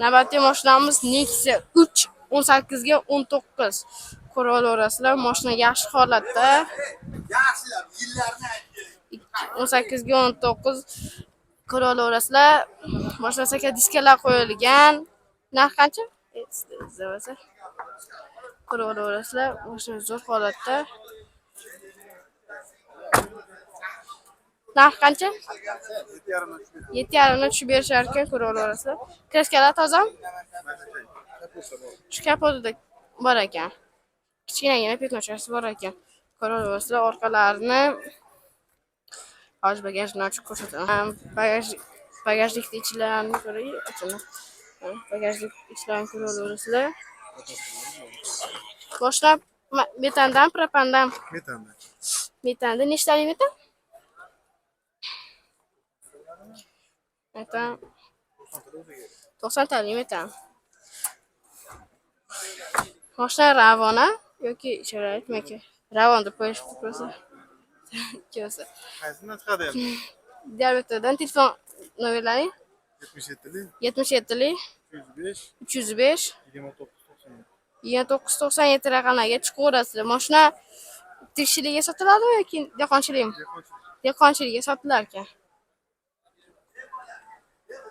Navbatdagi mashinamiz Nexia 3 18 ga 19. Ko'rib olasizlar, mashina yaxshi holatda. 18 ga 19 ko'rib olasizlar. Mashina saka diskalar qo'yilgan. Narx qancha? Ko'rib olasizlar, mashina zo'r holatda. Narx qancha? 7,5 tushib berishar ekan, ko'rib olasizlar. Kraskalar tozami? Shu kapotida bor ekan. Kichkinagina petnochasi bor ekan. Ko'rib olasizlar, orqalarini hozir bagajni ochib ko'rsataman. Bagajlikni ichlarini ko'ring, ochini. Bagajlik ichlarini ko'rib olasizlar. Boshqa metandan, propandan? Metandan. Metanda nechtalik metan? Metan 90 talik metan. Mashina Ravona yoki sharoitmaki? Ravon deb qo'yish bo'lsa. Ikkalasi. Qaysidan chiqadi endi? Diabetdan telefon nomerlaring 77lik 305 2997 raqamlarga chiqaverasizlar. Mashina tirikchilikka sotiladimi yoki dehqonchilikmi? Dehqonchilikka sotilar ekan.